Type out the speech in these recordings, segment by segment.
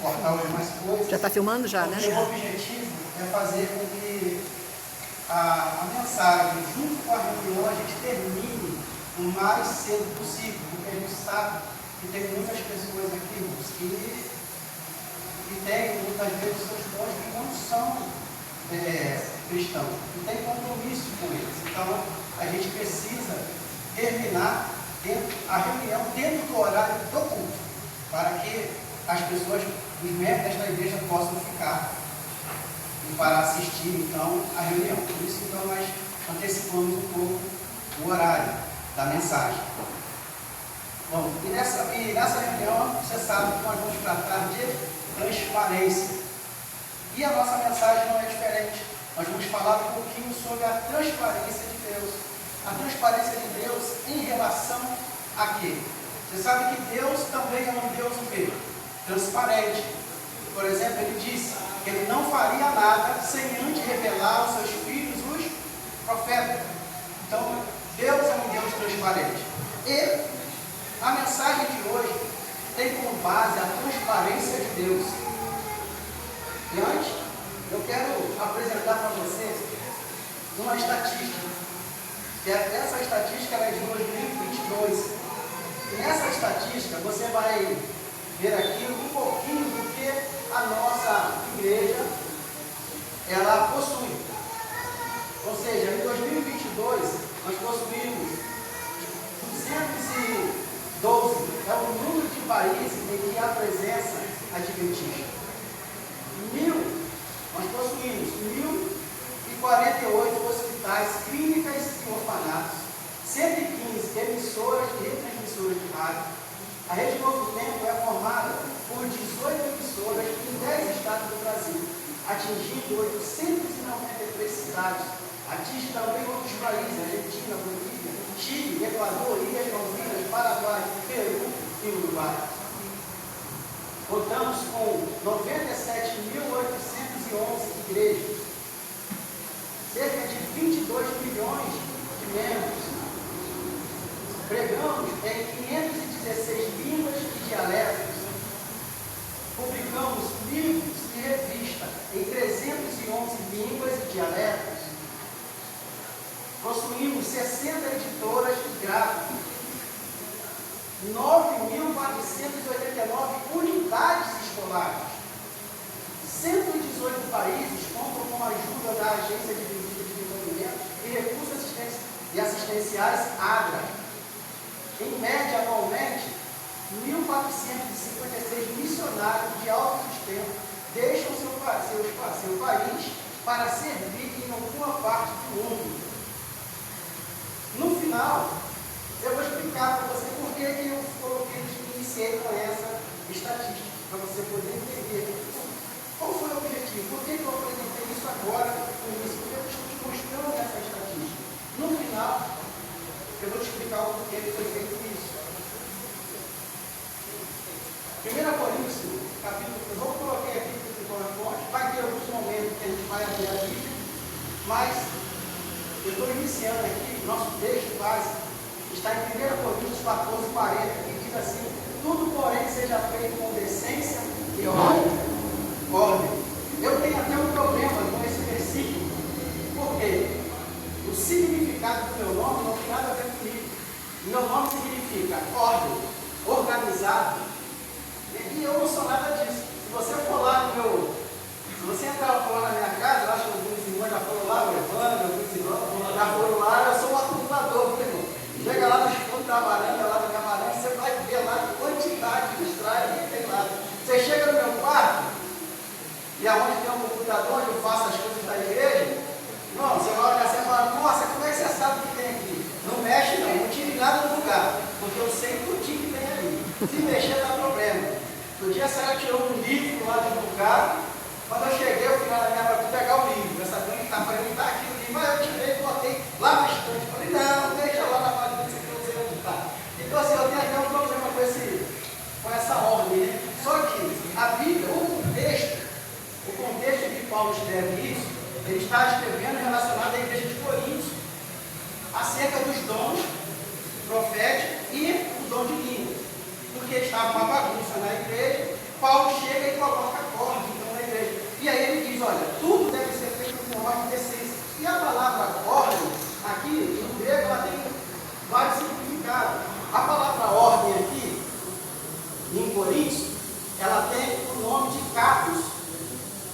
cortar hoje mais coisas. Já está filmando já, né? O objetivo é fazer com que a mensagem, junto com a reunião, a gente termine o mais cedo possível, porque a gente sabe que tem muitas pessoas aqui, irmãos, que têm muitas vezes seus pais que não são cristãos, que têm compromisso com eles. Então, a gente precisa terminar a reunião dentro do horário do culto, para que as pessoas, os membros da igreja, possam ficar para assistir então a reunião. Por isso, então, nós antecipamos um pouco o horário da mensagem. Bom, e nessa reunião, você sabe que nós vamos tratar de transparência. E a nossa mensagem não é diferente. Nós vamos falar um pouquinho sobre a transparência de Deus. A transparência de Deus em relação a quê? Você sabe que Deus também é um Deus o quê? Transparente. Por exemplo, ele disse que ele não faria nada sem antes revelar aos seus filhos os profetas. Então, Deus é um Deus transparente. E a mensagem de hoje tem como base a transparência de Deus. E antes, eu quero apresentar para vocês uma estatística. Essa estatística é de 2022. E nessa estatística você vai ver aqui um pouquinho do que a nossa igreja ela possui. Ou seja, em 2022 nós possuímos 212, é o número de países em que há presença adventista. Nós possuímos 1.048 hospitais, clínicas e orfanatos, 115 emissoras e retransmissoras de rádio. A Rede Novo Tempo é formada por 18 emissoras em 10 estados do Brasil, atingindo 893 cidades. Atinge também outros países, Argentina, Bolívia, Chile, Equador, Ilhas Malvinas, Paraguai, Peru e Uruguai. Contamos com 97.811 igrejas, cerca de 22 milhões de membros. Pregamos em 516 línguas e dialetos. Publicamos livros e revistas em 311 línguas e dialetos. Possuímos 60 editoras e gráficas. 9.489 unidades escolares. 118 países contam com a ajuda da Agência de Desenvolvimento e Recursos Assistenciais ADRA. Em média, anualmente, 1.456 missionários de alto sustento deixam seu país para servir em alguma parte do mundo. No final, eu vou explicar para você por que eu iniciei com essa estatística, para você poder entender qual foi o objetivo, por que eu apresentei isso agora com isso, porque eu estou te mostrando essa estatística. No final, eu vou te explicar o porquê foi feito isso. 1 Coríntios, capítulo, eu vou colocar aqui no PowerPoint, vai ter alguns momentos que a gente vai abrir a Bíblia, mas eu estou iniciando aqui, nosso texto básico está em 1 Coríntios 14:40, que diz assim: tudo, porém, seja feito com decência e ordem. Eu tenho até um problema com esse versículo, porque o significado do meu nome não tem nada a ver comigo. Meu nome significa ordem, organizado, e eu não sou nada disso. Se você for lá no meu, se você entrar lá na minha casa, eu acho que alguns irmãos já foram lá, o Evandro, alguns irmãos já foram lá, eu sou um acumulador, meu irmão. Chega lá no fundo da varanda, lá na minha varanda, você vai ver lá a quantidade de estrada que tem lá. Você chega no meu quarto, e aonde tem um computador onde eu faço as coisas da igreja, não, você vai olhar assim e fala: nossa, como é que você sabe o que tem aqui? Não mexe não tire nada do lugar, porque eu sei tudo que tem ali. Se mexer dá problema. No dia a senhora tirou um livro lá dentro do carro, quando eu cheguei, eu fui lá na minha para pegar o livro. Essa coisa que está para mim, está aqui o livro, mas eu tirei e botei lá na estante. Falei: não, deixa lá na página que eu não sei onde está. Então assim, eu tenho até um problema com essa ordem, né? Só que a Bíblia, o contexto em que Paulo escreve isso, ele está escrevendo relacionado à igreja de Coríntios, acerca dos dons proféticos e o dom de línguas. Porque estava uma bagunça na igreja, Paulo chega e ela tem o nome de Capos,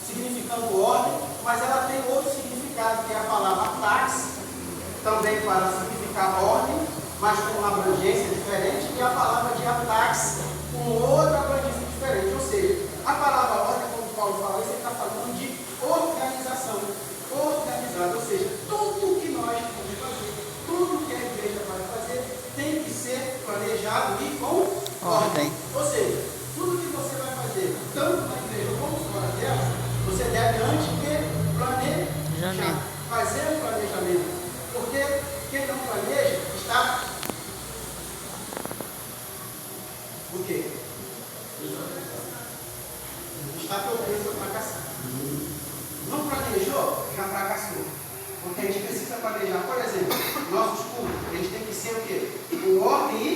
significando ordem, mas ela tem outro significado, que é a palavra tax, também para significar ordem, mas com uma abrangência diferente, e a palavra diatax, com outra abrangência diferente. Ou seja, a palavra ordem, como Paulo fala, ele está falando de organização, organizada. Ou seja, tudo que nós vamos fazer, tudo que a igreja vai fazer, tem que ser planejado e com ordem. Ou seja, tudo que você vai fazer, tanto na igreja como fora dela, você deve antes planejar, fazer um planejamento. Porque quem não planeja está o quê? Está propenso a fracassar. Não planejou, já fracassou. Porque a gente precisa planejar. Por exemplo, nossos cultos, eles têm que ser o quê? Com ordem e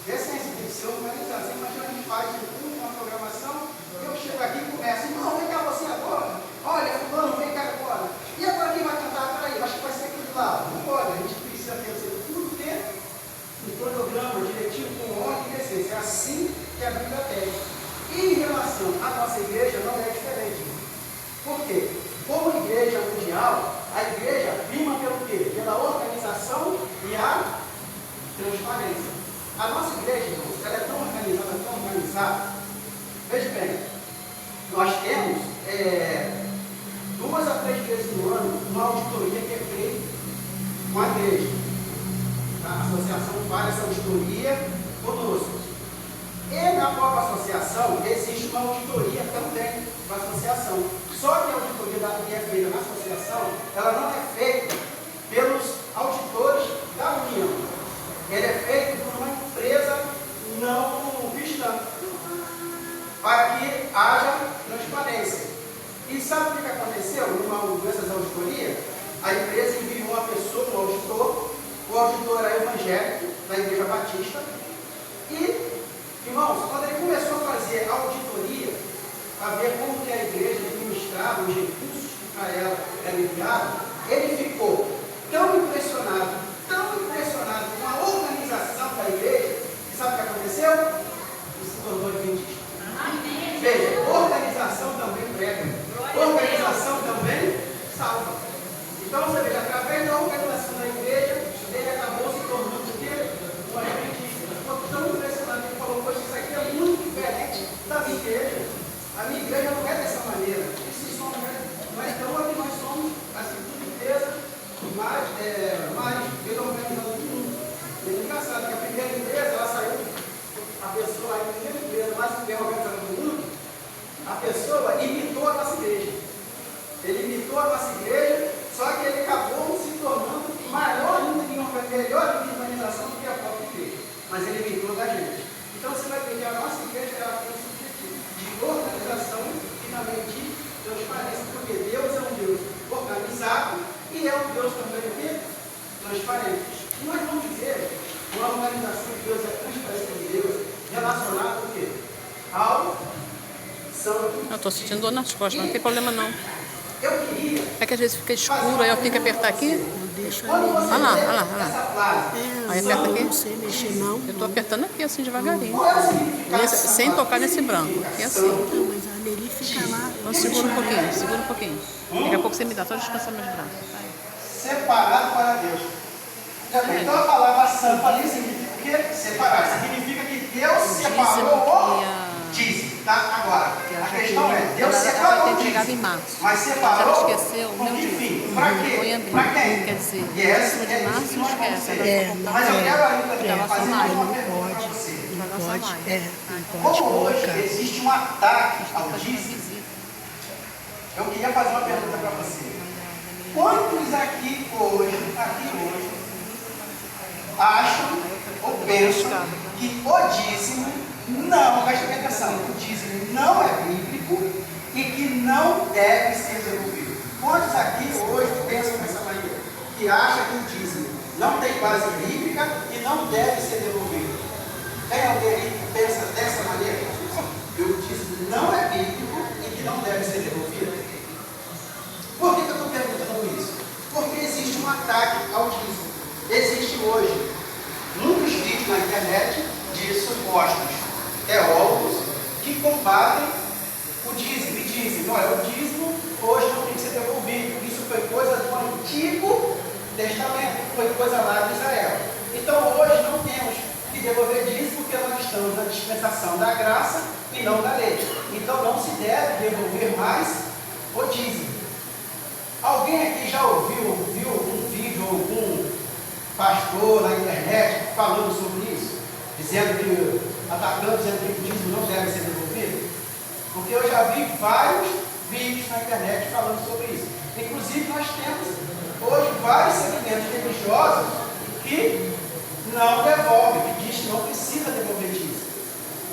decência, tem que ser organizado. Você imagina, a gente faz uma programação, eu chego aqui e começo, irmão, vem cá você agora. Olha, fulano, vem cá agora. E agora quem vai cantar? Peraí, acho que vai ser aquele lá. Não pode, a gente precisa ter tudo ter um cronograma direitinho com ordem e decência. É assim que a Bíblia tem. E em relação à nossa igreja, não é diferente. Por quê? Como igreja mundial, a igreja prima pelo quê? Pela organização e a transparência. A nossa igreja, irmãos, ela é tão organizada. Veja bem, nós temos 2 a 3 vezes no ano uma auditoria que é feita com a igreja. A associação faz essa auditoria conosco. E na própria associação existe uma auditoria também da associação. Só que a auditoria que é feita na associação, ela não é feita pelos auditores da União. Ela é feita por uma empresa não cristã, para que haja transparência. E sabe o que aconteceu numa dessas auditorias? A empresa enviou uma pessoa, um auditor, o auditor era evangélico, da Igreja Batista, e, irmãos, quando ele começou a fazer a auditoria, a ver como que a igreja administrava os recursos que para ela eram enviados, ele ficou tão impressionado com a organização da igreja, que sabe o que aconteceu? Ele se tornou adventista. Veja, organização também prega, organização também salva. Então você veja, através da organização da igreja, ele acabou se tornando o quê? Um adventista. Ficou tão impressionado, ele falou, poxa, isso aqui é muito diferente da minha igreja. A minha igreja não é dessa maneira. Isso não é tão que nós somos a segunda empresa mais bem organizada do mundo. E é engraçado que a primeira empresa, ela saiu, a pessoa, a primeira empresa mais bem organizada do mundo, a pessoa imitou a nossa igreja. Ele imitou a nossa igreja, só que ele acabou se tornando melhor ainda em organização do que a própria igreja. Mas ele imitou da gente. Então você vai ver que a nossa igreja ela tem esse objetivo de organização e também de transparência, porque Deus é um Deus organizado e é um Deus também o quê? Transparente. E nós vamos dizer uma organização de Deus, a transparência de Deus, relacionada ao quê? Ao santo. Eu estou sentindo dor nas costas, mas não tem problema não. Eu queria. É que às vezes fica escuro, aí eu tenho que apertar aqui. Deixa Olha lá. Aí aperta aqui. Não sei mexer não. Eu estou apertando aqui assim devagarinho. Sem Sem tocar nesse branco. Aqui assim. Então, mas a Nelly fica lá. Então segura um pouquinho. Daqui a pouco você me dá, só descansar meus braços. Separado para Deus. Então a palavra santo ali significa o quê? Separar. Significa que Deus separou o dízimo. Tá? Agora, a questão é, Deus separou o dízimo. Mas separou ela esqueceu o com meu que dízimo. fim? Para quê? Foi em abril. Para quem? Quer dizer, Yes, de março não esquece. mas eu quero ainda fazer mais, uma não pergunta para você. Pode Como hoje colocar. existe um ataque ao dízimo, eu queria fazer uma pergunta para você. Quantos aqui hoje acham ou pensam que o dízimo não, presta bem atenção, o dízimo não é bíblico e que não deve ser devolvido? Quantos aqui hoje pensam dessa maneira? Que acham que o dízimo não tem base bíblica e não deve ser devolvido? Tem alguém aí que pensa dessa maneira? Que o dízimo não é bíblico e que não deve ser devolvido? Por que eu estou perguntando isso? Porque existe um ataque ao dízimo. Existe hoje muitos vídeos na internet de supostos teólogos que com combatem o dízimo e dizem, olha, o dízimo hoje não tem que ser devolvido. Isso foi coisa do Antigo Testamento, foi coisa lá de Israel. Então hoje não temos que devolver dízimo porque nós estamos na dispensação da graça e não da lei. Então não se deve devolver mais o dízimo. Alguém aqui já viu um vídeo ou algum pastor na internet falando sobre isso? Atacando, dizendo que o dízimo não deve ser devolvido? Porque eu já vi vários vídeos na internet falando sobre isso. Inclusive nós temos hoje vários segmentos religiosos que não devolvem, que diz que não precisa devolver dízimo.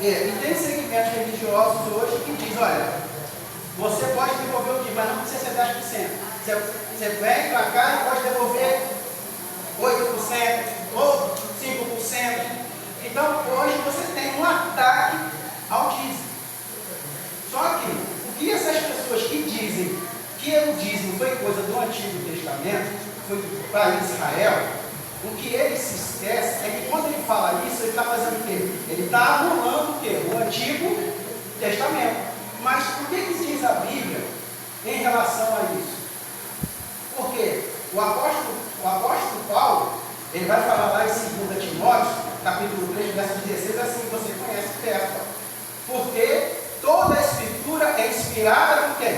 E tem segmentos religiosos hoje que diz, olha, você pode devolver o dízimo, mas não precisa ser 10%. Você vem para cá e pode devolver 8% ou 5%. Então hoje você tem um ataque ao dízimo. Só que o que essas pessoas que dizem que o dízimo foi coisa do Antigo Testamento, foi para Israel, o que ele se esquece é que quando ele fala isso, ele está fazendo o quê? Ele está anulando o quê? O Antigo Testamento. Mas o que diz a Bíblia em relação a isso? Porque o apóstolo Paulo, ele vai falar lá em 2 Timóteo, capítulo 3, verso 16, assim, você conhece o texto. Porque toda a Escritura é inspirada por quem?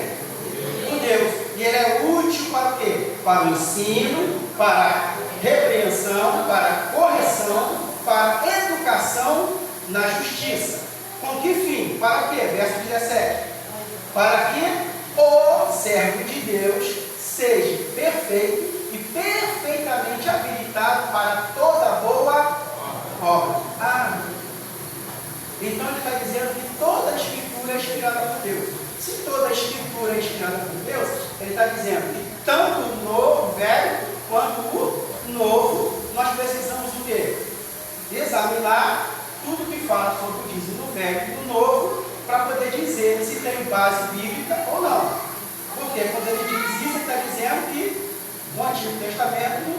Por Deus. E ele é útil para o quê? Para o ensino, para a repreensão, para a correção, para a educação na justiça. Com que fim? Para quê? Verso 17. Para que o servo de Deus seja perfeito e perfeitamente habilitado para toda boa obra. Então ele está dizendo que toda a Escritura é inspirada por Deus. Se toda a Escritura é inspirada por Deus, ele está dizendo que tanto o velho quanto o novo, nós precisamos o quê? Examinar tudo que fala sobre o dízimo do velho e do novo, para poder dizer se tem base bíblica ou não. Porque quando ele diz isso, ele está dizendo que o Antigo Testamento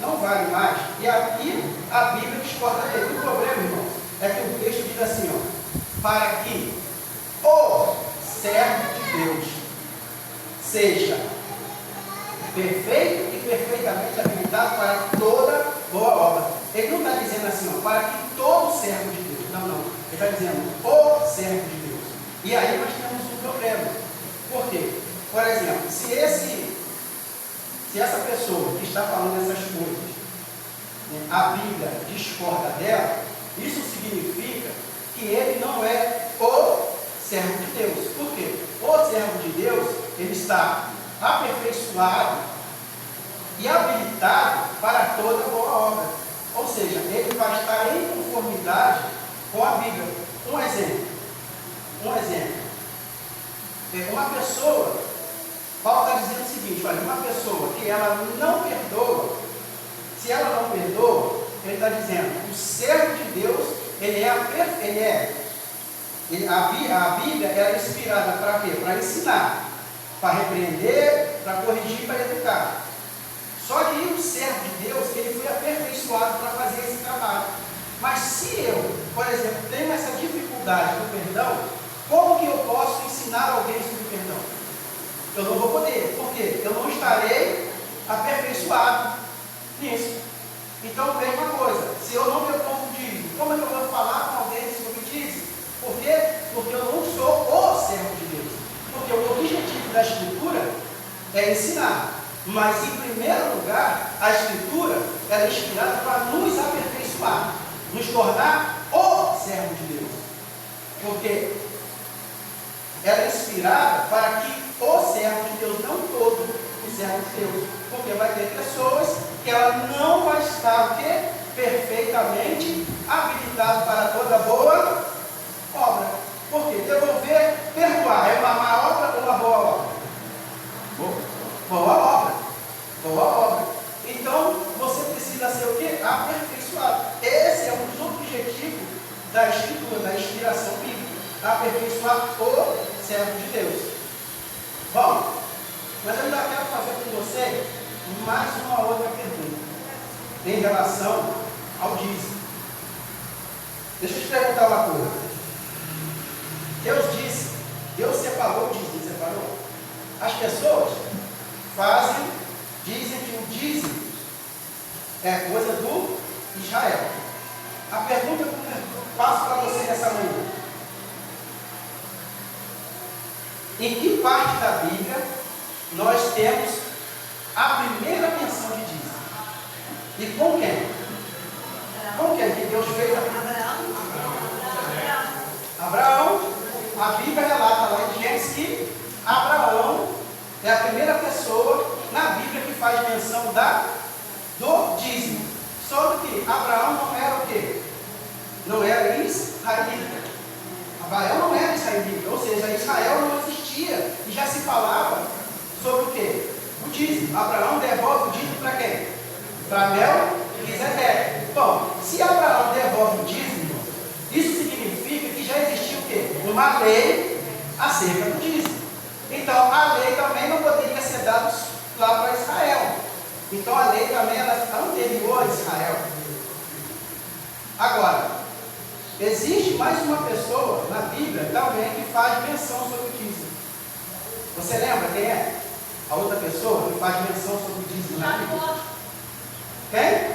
não vale mais. E aqui a Bíblia discorda dele. O problema, irmãos, é que o texto diz assim, para que o servo de Deus seja perfeito e perfeitamente habilitado para toda boa obra. Ele não está dizendo assim, para que todo servo de Deus. Não. Ele está dizendo o servo de Deus. E aí nós temos um problema. Por quê? Por exemplo, se essa pessoa que está falando essas coisas, a Bíblia discorda dela, isso significa que ele não é o servo de Deus. Por quê? O servo de Deus, ele está aperfeiçoado e habilitado para toda boa obra. Ou seja, ele vai estar em conformidade com a Bíblia. Um exemplo. Uma pessoa, Paulo está dizendo o seguinte, olha, uma pessoa que ela não perdoa, se ela não perdoa, ele está dizendo, o servo de Deus, a Bíblia é inspirada para quê? Para ensinar, para repreender, para corrigir, para educar. Só que o servo de Deus, ele foi aperfeiçoado para fazer esse trabalho. Mas se eu, por exemplo, tenho essa dificuldade do perdão, como que eu posso ensinar alguém sobre perdão? Eu não vou poder. Por quê? Eu não estarei aperfeiçoado nisso. Então, mesma coisa. Se eu não me oponho com dízimo, como é que eu vou falar com alguém sobre dízimo? Por quê? Porque eu não sou o servo de Deus. Porque o objetivo da Escritura é ensinar. Mas, em primeiro lugar, a Escritura é inspirada para nos aperfeiçoar, nos tornar o servo de Deus. Porque ela é inspirada para que o servo de Deus, não todo o servo de Deus, porque vai ter pessoas que ela não vai estar o quê? Perfeitamente habilitado para toda boa obra. Por quê? Devolver, perdoar é uma má obra ou uma boa obra? Boa obra. Boa obra. Então, você precisa ser o quê? Aperfeiçoado. Esse é um dos objetivos da Escritura, da inspiração bíblica. Aperfeiçoar o servo de Deus. Bom, mas eu ainda quero fazer com você mais uma outra pergunta em relação ao dízimo. Deixa eu te perguntar uma coisa. Deus disse, Deus separou o dízimo, separou. As pessoas dizem que o dízimo é coisa do Israel. A pergunta que eu faço para você nessa manhã: em que parte da Bíblia nós temos a primeira menção de dízimo? E com quem? Com quem que Deus fez a primeira? Abraão. A Bíblia relata lá em Gênesis que Abraão é a primeira pessoa na Bíblia que faz menção do dízimo. Só que Abraão não era o quê? Não era israelita. Abraão não era israelita, ou seja, Israel não existia e já se falava sobre o quê? O dízimo. Abraão devolve o dízimo para quem? Para Melquisedeque. Bom, se Abraão devolve o dízimo, isso significa que já existia o quê? Uma lei acerca do dízimo. Então, a lei também não poderia ser dada lá para Israel. Então, a lei também era anterior a Israel. Agora, existe mais uma pessoa na Bíblia também que faz menção sobre o dízimo. Você lembra quem é? A outra pessoa que faz menção sobre o dízimo na Bíblia? Quem?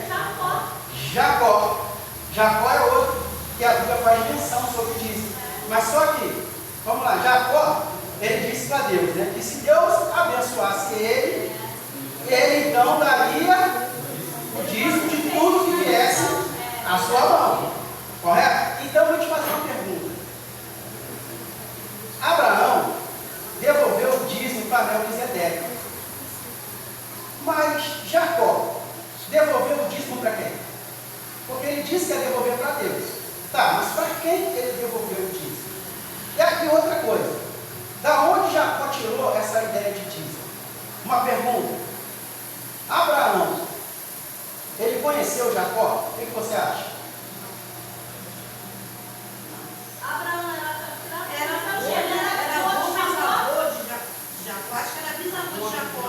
Jacó. Jacó é outro que a Bíblia faz menção sobre o dízimo. Mas só que, vamos lá, Jacó, ele disse para Deus, né, que se Deus abençoasse ele então daria o dízimo de tudo que viesse à sua mão. Correto? Então eu vou te fazer uma pergunta. Abraão devolveu o dízimo para Melquisedeque. Mas Jacó devolveu o dízimo para quem? Porque ele disse que ia devolver para Deus. Tá, mas para quem ele devolveu o dízimo? E aqui outra coisa. Da onde Jacó tirou essa ideia de dízimo? Uma pergunta. Abraão, ele conheceu Jacó? O que você acha? Abraão era avô de Jacó, acho que era bisavô de Jacó.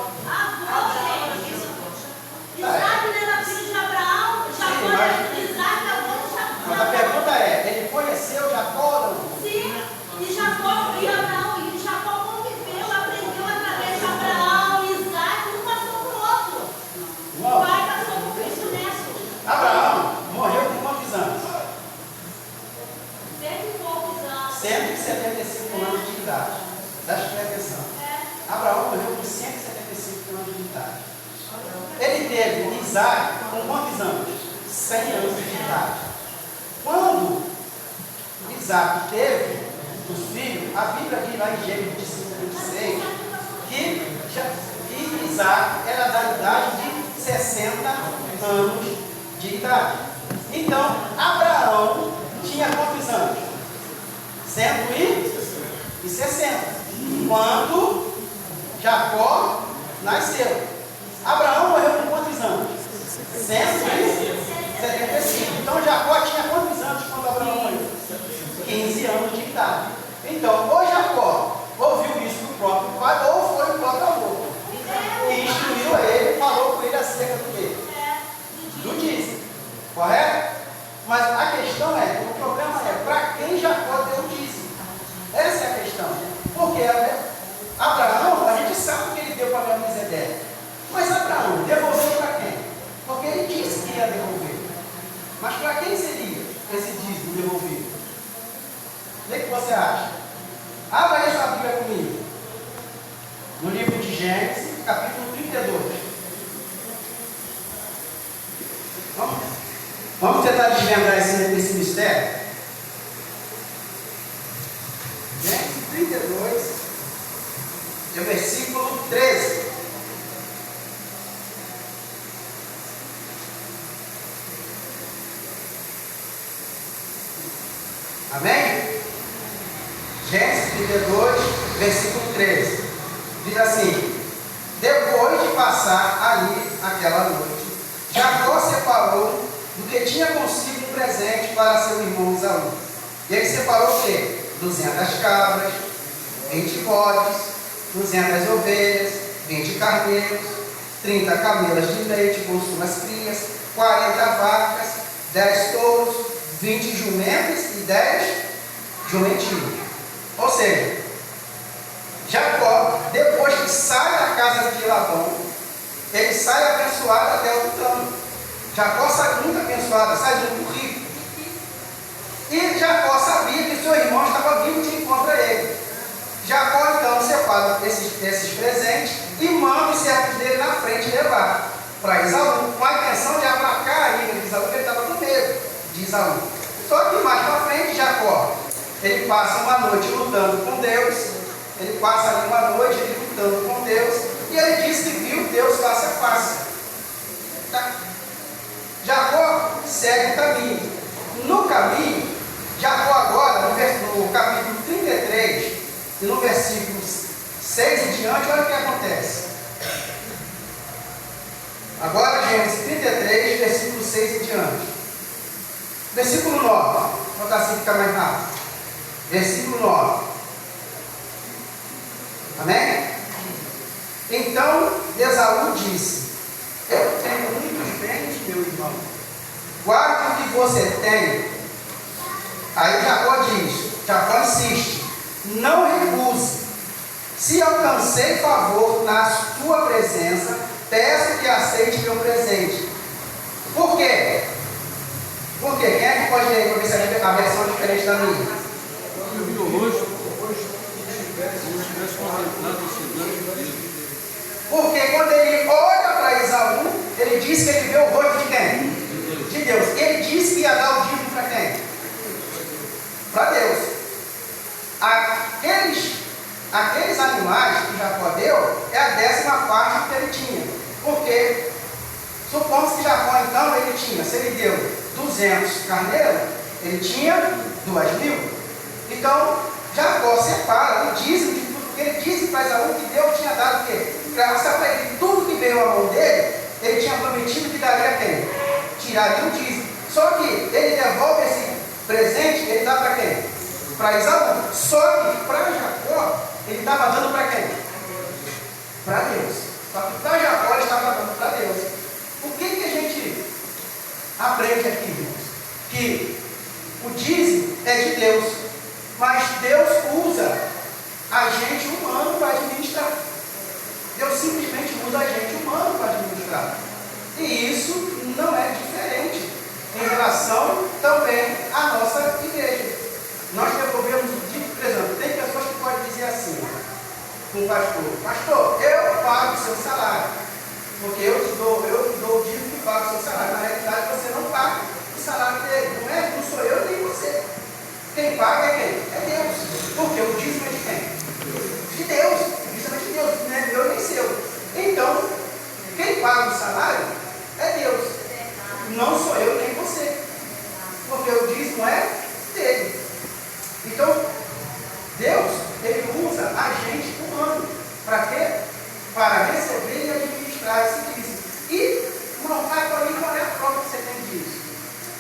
Isaac não era filho de Abraão, Jacó era Isaac, avô de Jacó. Mas a pergunta é, ele conheceu Jacó ou não? Sim, e Jacó e Abraão, e Jacó conviveu, aprendeu através de Abraão e Isaac, um passou para o outro. O pai passou por Cristo Neto. Abraão morreu com quantos anos? 100 e poucos anos. 175 anos de idade. Preste atenção. Abraão morreu com 175 anos de idade. Ele teve Isaac com quantos anos? 100 anos de idade. Quando Isaac teve os filhos, a Bíblia diz lá em Gênesis 26 que Isaac era da idade de 60 anos de idade. Então, Abraão tinha quantos anos? 160. Quando Jacó nasceu. Abraão morreu com quantos anos? 175. Então Jacó tinha quantos anos quando Abraão morreu? 15 anos de idade. Então, ou Jacó ouviu isso do próprio pai, ou foi o próprio avô. E instruiu a ele, falou com ele acerca do quê? Do dízimo. Correto? Mas a questão é, o problema é, para quem Jacó deu o dízimo? Essa é a questão. Porque Abraão, a gente sabe que ele deu para Melquisedeque. Mas Abraão devolveu para quem? Porque ele disse que ia devolver. Mas para quem seria esse dízimo devolvido? O que você acha? Abra aí sua Bíblia comigo. No livro de Gênesis, capítulo 32. Vamos tentar desvendar esse mistério? Gênesis 32, é o versículo 13. Amém? Gênesis 32, versículo 13. Diz assim: depois de passar ali aquela noite, Jacó separou do que tinha consigo um presente para seu irmão Esaú. E ele separou o quê? 200 cabras, 20 bodes, 200 ovelhas, 20 carneiros, 30 camelas de leite com suas crias, 40 vacas, 10 touros, 20 jumentos e 10 jumentinhos. seja, Jacó, depois que sai da casa de Labão, ele sai abençoado até o tutano. Jacó sai muito abençoado, sai muito rico. E Jacó sabia que seu irmão estava vindo de encontro a ele. Jacó então separa esses presentes e manda os servos dele na frente levar para Esaú, com a intenção de aplacar a ira de Esaú, porque ele estava com medo de Esaú. Só que mais para frente, Jacó, ele passa uma noite lutando com Deus, ele passa ali uma noite lutando com Deus, e ele diz que viu Deus face a face. Tá? Jacó segue o caminho. No caminho, Jacó agora, no capítulo 33, e no versículo 6 em diante, olha o que acontece. Agora, Gênesis 33, versículo 6 em diante. Versículo 9. Vou botar assim, fica mais rápido. Versículo 9. Amém? Então, Esaú disse: eu tenho muitos bens, meu irmão. Guarde o que você tem. Aí Jacó insiste: não recuse. Se alcancei favor na tua presença, peço que aceite meu presente. Por quê? Por quê? Quem é que pode ler para ver se a versão é diferente da minha? Eu vi o rosto, como se tivesse contemplado o cidade. Porque quando ele olha para Esaú, ele diz que ele vê o rosto de quem? De Deus. Ele disse que ia dar o dízimo para quem? Para Deus. Aqueles animais que Jacó deu é a 10ª parte que ele tinha. Porque supomos que Jacó então ele tinha, se ele deu 200 carneiros, ele tinha 2.000. Então Jacó separa o dízimo de tudo, porque ele disse para Esaú que Deus tinha dado o quê? Graças para ele, tudo que veio à mão dele, ele tinha prometido que daria a quem? Tiraria o dízimo. Só que ele devolve esse presente, ele dá para quem? Para Esaú. Só que para Jacó, ele estava dando para quem? Para Deus. Só que para Jacó, ele estava dando para Deus. O que a gente aprende aqui, irmãos? Que o dízimo é de Deus, mas Deus usa agente humano para administrar. Deus simplesmente usa agente humano para administrar. E isso não é diferente em relação também à nossa igreja. Nós devolvemos o dízimo, por exemplo, tem pessoas que podem dizer assim, com o pastor: pastor, eu pago o seu salário, porque eu te dou o dízimo que paga o seu salário. Na realidade, você não paga o salário dele, não sou eu nem você. Quem paga é quem? É Deus. Porque o dízimo é de quem? De Deus. O dízimo é de Deus, não é meu nem seu. Então, quem paga o salário é Deus. Não sou eu nem você. Porque o dízimo é dele. Então, Deus, ele usa agente humano. Para quê? Para receber e administrar esse dízimo. E, qual é a prova que você tem disso?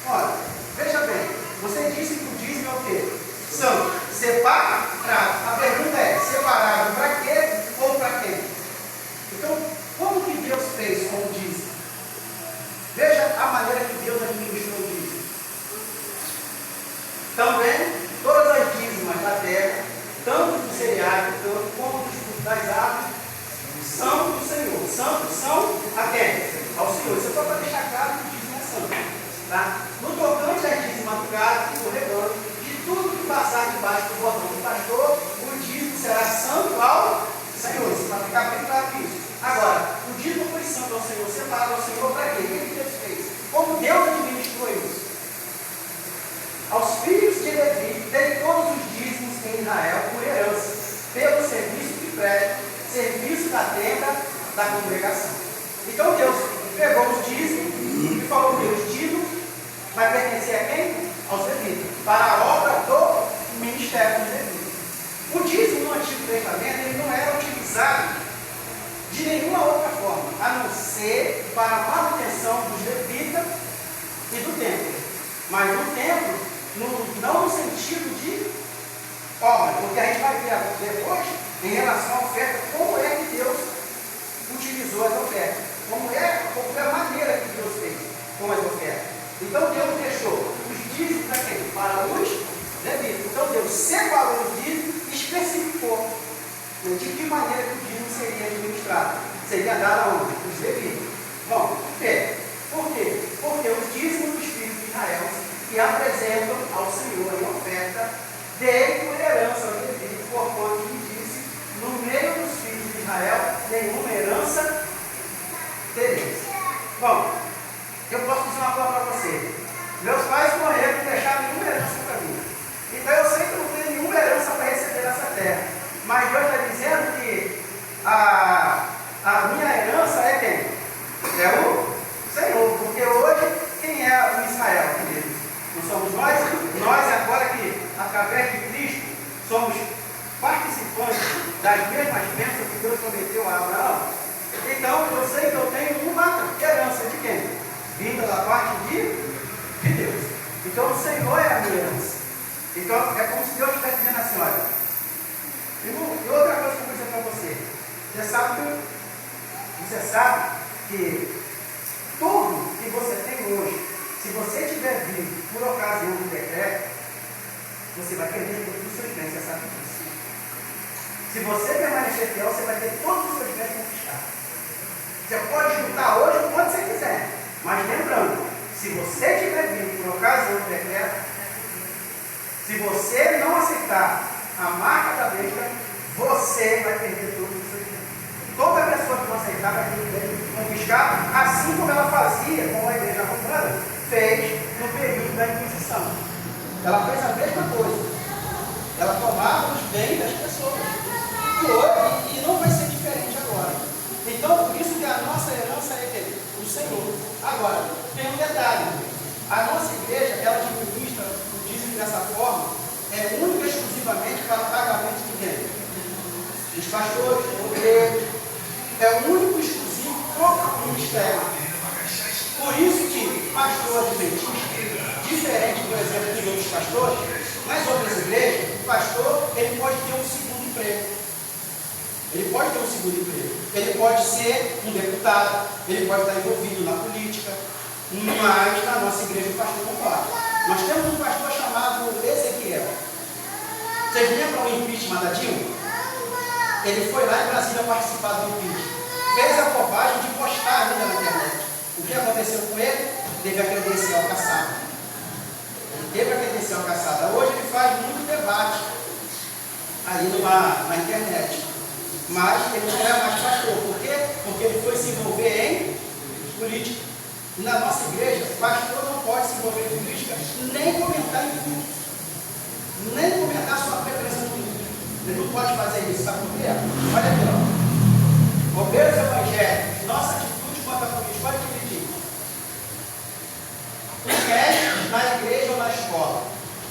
Olha, veja bem, você disse que o dízimo é o quê? São separado. A pergunta é: separado para quê ou para quem? Então, como que Deus fez com o dízimo? Veja a maneira que Deus administrou o dízimo. Também, todas as dízimas da terra, tanto do cereal como dos frutos das árvores, são do Senhor. Santos são a quem? Ao Senhor. Isso é só para deixar claro que o dízimo é santo. Tá? No tocante à dízima do gado e do rebanho, de tudo que passar debaixo do bordão do pastor, o dízimo será santo ao Senhor. Isso para ficar bem claro isso. Agora, o dízimo foi santo ao Senhor, separado ao Senhor para quê? O que Deus fez? Como Deus administrou isso? Aos filhos de Levi, tem todos os dízimos em Israel por herança, pelo serviço que presta, serviço da tenda da congregação. Então Deus pegou os dízimos e falou que os dízimos vai pertencer a quem? Aos levitas, para a obra do ministério dos levitas. O dízimo no Antigo Testamento ele não era utilizado de nenhuma outra forma, a não ser para a manutenção dos levitas e do templo. Mas no templo, não no sentido de obra, porque a gente vai ver depois, em relação à oferta, como é que Deus utilizou as ofertas, qual foi a maneira que Deus fez com as ofertas. Então Deus deixou os dízimos para quem? Para os levitas. Então Deus separou os dízimos especificou, né, de que maneira que o dízimo seria administrado. Seria dado aonde? Os levitas. Bom, por quê? Porque os dízimos dos filhos de Israel que apresentam ao Senhor em oferta, dele por herança ao levita, porquanto ele disse, no meio dos filhos de Israel, nenhuma herança tereis. Bom, eu posso dizer uma coisa para você. Meus pais morreram e não deixaram nenhuma herança para mim. Então eu sei que eu não tenho nenhuma herança para receber nessa terra. Mas Deus está dizendo que a minha herança é quem? É o Senhor. Porque hoje, quem é o Israel, queridos? Não somos nós? Nós agora que, através de Cristo, somos participantes das mesmas bênçãos que Deus prometeu a Abraão. Então eu sei que eu tenho uma herança de quem? Vinda da parte de Deus. Então o Senhor é a minha herança. Então é como se Deus estivesse dizendo assim, olha. E outra coisa que eu vou dizer para você. Você sabe que tudo que você tem hoje, se você tiver vindo por ocasião do decreto, você vai perder todos os seus bens, você sabe disso. Se você permanecer fiel, você vai ter todos os seus bens conquistados. Você pode juntar hoje o quanto você quiser. Mas lembrando, se você tiver vindo por ocasião do decreto, se você não aceitar a marca da besta, você vai perder todos os seus bens. Toda pessoa que não aceitar vai ter que confiscar, assim como ela fazia, como a igreja romana fez no período da Inquisição. Ela fez a mesma coisa. Ela tomava os bens das pessoas. E não vai ser diferente agora. Então, por isso que a nossa herança é o Senhor. Agora, tem um detalhe. A nossa igreja, ela administra o dízimo dessa forma, é única e exclusivamente para o pagamento de quem? Dos pastores, dos obreiros. É o único e exclusivo pro ministério. Por isso que pastor adventista, diferente, por exemplo, dos outros pastores, nas outras igrejas, o pastor ele pode ter um segundo emprego. Ele pode ter um segundo emprego. Ele pode ser um deputado, ele pode estar envolvido na política, mas na nossa igreja o pastor não pode. Nós temos um pastor chamado Ezequiel. Vocês lembram o impeachment da Dilma? Ele foi lá em Brasília participar do impeachment. Fez a bobagem de postar ainda na internet. O que aconteceu com ele? Teve a credencial caçada. Ele teve a credencial caçada. Hoje ele faz muito debate aí na internet. Mas ele não é mais pastor. Por quê? Porque ele foi se envolver em política. E na nossa igreja, o pastor não pode se envolver em política, nem comentar em culto. Nem comentar sua preferência no culto. Ele não pode fazer isso, sabe por quê? Olha aqui, ó. Obreiros evangélicos, nossa atitude quanto à política, pode dividir. Os mestres na igreja ou na escola,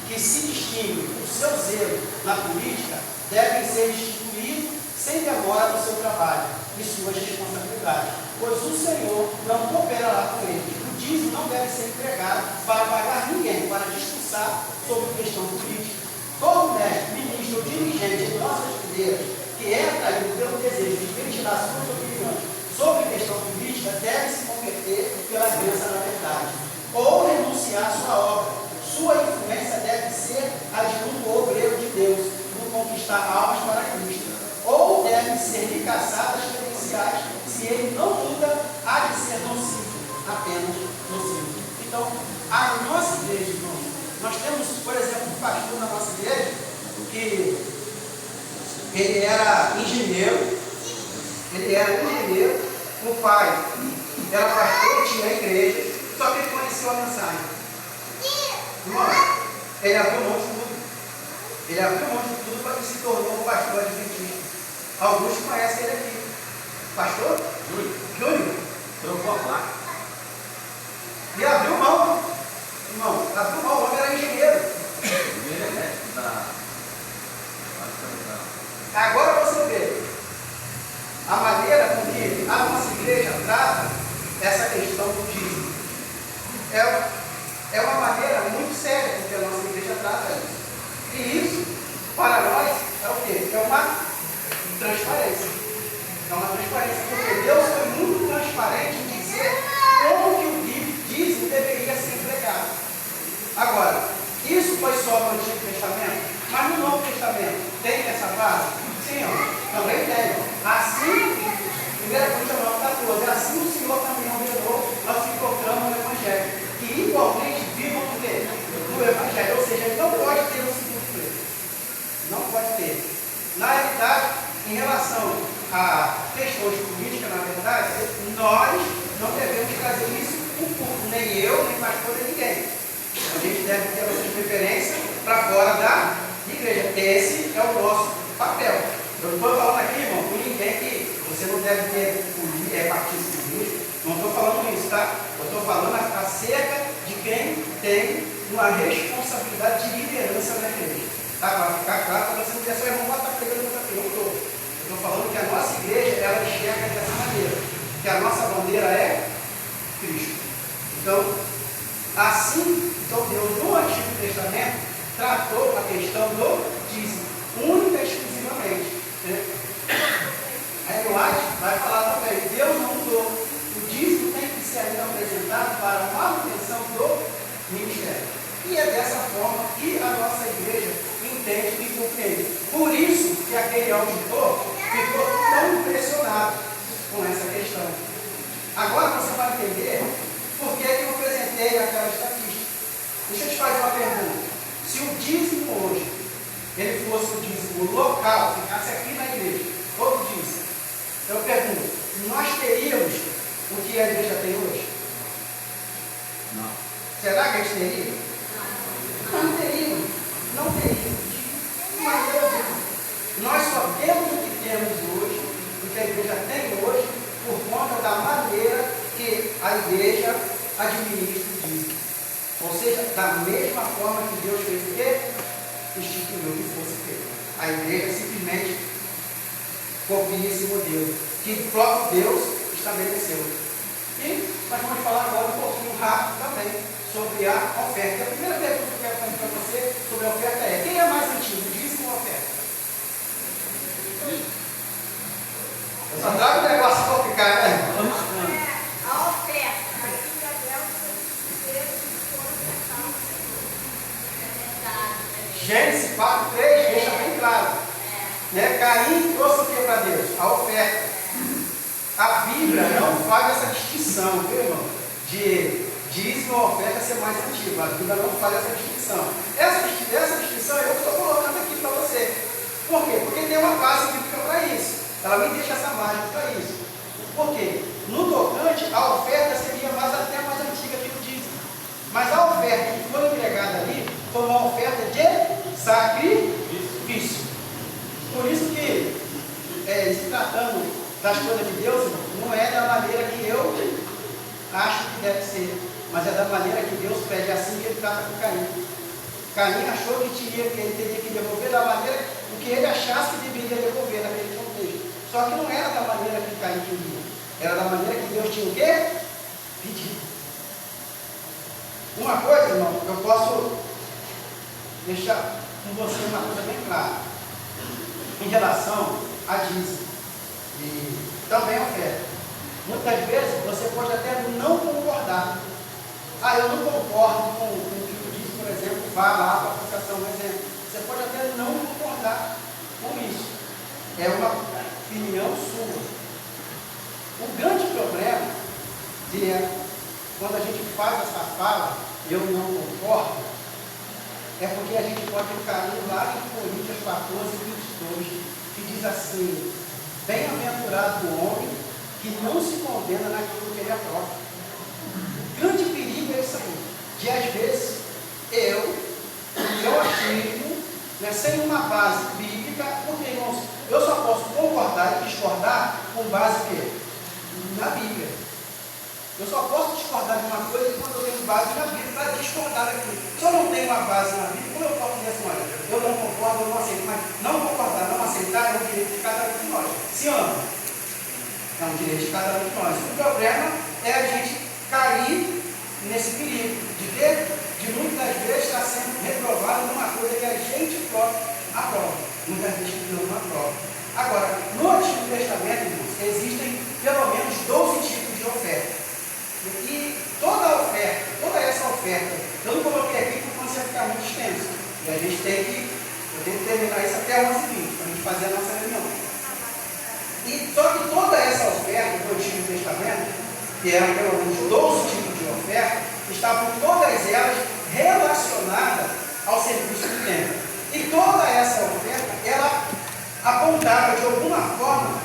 que se distinguem por seu zelo na política, devem ser instituídos sem demora no seu trabalho e suas responsabilidades, pois o Senhor não cooperará com eles. O dízimo não deve ser empregado para pagar ninguém, para discursar sobre questão política. Todo mestre, ministro ou dirigente de nossas ideias que é atraído pelo desejo de ventilar suas opiniões sobre questão política deve se converter pela graça da verdade, ou renunciar à sua obra. Sua influência deve ser a de um obreiro de Deus, no conquistar almas para Cristo. Ou devem ser lhe caçadas credenciais, se ele não muda, há de ser nocivo, apenas nocivo. Então, a nossa igreja, irmãos, nós temos, por exemplo, um pastor na nossa igreja, que ele era engenheiro, o pai era pastor, tinha a igreja, só que ele conheceu a mensagem. Irmão, ele abriu mão de tudo. Ele abriu mão de tudo e se tornou um pastor adventista. Alguns conhecem ele aqui. Pastor? Júnior. Trocou a placa. E abriu mão. Irmão, abriu mão. O homem era engenheiro. Ele é médico da... Agora você vê a maneira com que a nossa igreja trata essa questão do dízimo. É uma maneira muito séria com que a nossa igreja trata isso. E isso, para nós, é o quê? É uma transparência. É uma transparência, porque Deus foi muito transparente em dizer como que o dízimo deveria ser empregado. Agora, isso foi só no Antigo Testamento? Mas no Novo Testamento, tem essa base? Sim, ó, também tem. Assim, 1 Coríntios 9:14, assim o Senhor também ordenou nós que proclamamos o Evangelho, que igualmente vivam no Evangelho, ou seja, ele não pode ter um segundo preço. Não pode ter. Na realidade, em relação a questões políticas, na verdade, nós não devemos trazer isso para o público, nem eu, nem pastor, nem ninguém. A gente deve ter essa preferência para fora da igreja. Esse é o nosso papel. Eu não estou falando aqui, irmão, com ninguém que você não deve ter partido político. Não estou falando isso, tá? Eu estou falando acerca de quem tem uma responsabilidade de liderança na igreja. Tá? Para ficar claro, para você não dizer, seu irmão está pregando outra coisa. Eu estou falando que a nossa igreja, ela enxerga dessa maneira. Que a nossa bandeira é Cristo. Então, assim, Deus no Antigo Testamento tratou a questão do dízimo, única e exclusivamente. Né? A White vai falar também, Deus não mudou. O dízimo tem que ser ainda apresentado para a manutenção do ministério. E é dessa forma que a nossa igreja entende e compreende. Por isso que aquele auditor ficou tão impressionado com essa questão. Agora você vai entender por que eu apresentei aquela estatística. Deixa eu te fazer uma pergunta. Se o dízimo hoje, ele fosse o dízimo local, ficasse aqui na igreja, todo dízimo, eu pergunto, nós teríamos o que a igreja tem hoje? Não. Será que a gente teria? Não teríamos. Não teríamos. Nós só temos o que temos hoje, o que a igreja tem hoje, por conta da maneira que a igreja administra o dízimo. Ou seja, da mesma forma que Deus fez o quê? Instituiu que fosse feito. A igreja simplesmente copia esse modelo que o próprio Deus estabeleceu. E nós vamos falar agora um pouquinho rápido também sobre a oferta. A primeira pergunta que eu quero fazer para você sobre a oferta é: quem é mais antigo, dízimo ou oferta? Eu só trago um negócio para ficar, né? A oferta. Gênesis 4:3 deixa bem claro. Né? Caim trouxe o que para Deus? A oferta. A Bíblia não faz essa distinção, viu, irmão? De dízimo ou oferta ser mais antigo. A Bíblia não faz essa distinção. Essa distinção eu estou colocando aqui para você. Por quê? Porque tem uma base bíblica para isso. Ela me deixa essa margem para isso. Por quê? No tocante, a oferta seria até mais antiga que o dízimo. Mas a oferta que foi entregada ali foi uma oferta de sacrifício. Por isso que, se tratando das coisas de Deus, não é da maneira que eu acho que deve ser, mas é da maneira que Deus pede, assim que ele trata com Caim. Caim achou que ele teria que devolver da maneira o que ele achasse que deveria devolver naquele contexto. Só que não era da maneira que Caim queria, era da maneira que Deus tinha o quê? Pedido. Uma coisa, irmão, eu posso deixar com você uma coisa bem clara em relação a dízimo e também oferta. Muitas vezes você pode até não concordar. Eu não concordo com o que o dízimo, por exemplo, vá lá para a associação, por exemplo. Você pode até não concordar com isso. É uma opinião sua. O grande problema quando a gente faz essa fala, eu não concordo, é porque a gente pode cair lá em Coríntios 14:22, que diz assim: bem-aventurado o homem que não se condena naquilo que ele aprova. O grande perigo é isso aí, de às vezes eu afirmo, né, sem uma base bíblica, porque, irmãos, eu só posso concordar e discordar com base na Bíblia. Eu só posso discordar de uma coisa quando eu tenho base na Bíblia para discordar daquilo. Se eu não tenho uma base na Bíblia, como eu posso dizer assim: olha, eu não concordo, eu não aceito? Mas não concordar, não aceitar é um direito de cada um de nós. Sim ou não? É um direito de cada um de nós. O problema é a gente cair nesse perigo de muitas vezes estar sendo reprovado numa coisa que a gente próprio aprova. Muitas vezes que não aprova. Agora, no Antigo Testamento, irmãos, existem pelo menos 12 tipos de oferta. E toda essa oferta, eu não coloquei aqui porque você vai ficar muito extenso. E a gente tem que, eu tenho que terminar isso até 11h20, para a gente fazer a nossa reunião. E só que toda essa oferta do Antigo Testamento, que eram pelo menos 12 tipos de oferta, estavam todas elas relacionadas ao serviço do templo. E toda essa oferta, ela apontava de alguma forma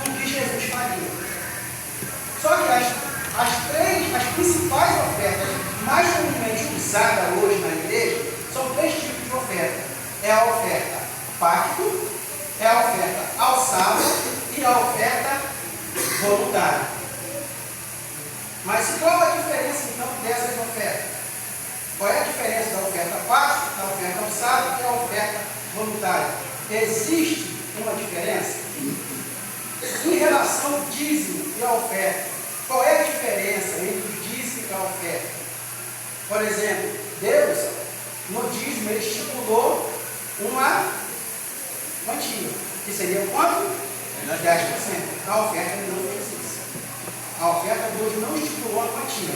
do que Jesus faria. Só que as principais ofertas mais comumente usadas hoje na igreja são 3 tipos de oferta. É a oferta pacto, é a oferta alçada e a oferta voluntária. Mas qual a diferença então dessas ofertas? Qual é a diferença da oferta pacto, da oferta alçada e da oferta voluntária? Existe uma diferença? Em relação ao dízimo e a oferta, qual é a diferença entre o dízimo e a oferta? Por exemplo, Deus, no dízimo, ele estipulou uma quantia, que seria quanto? 10%. A oferta ele não fez isso. A oferta Deus não estipulou a quantia,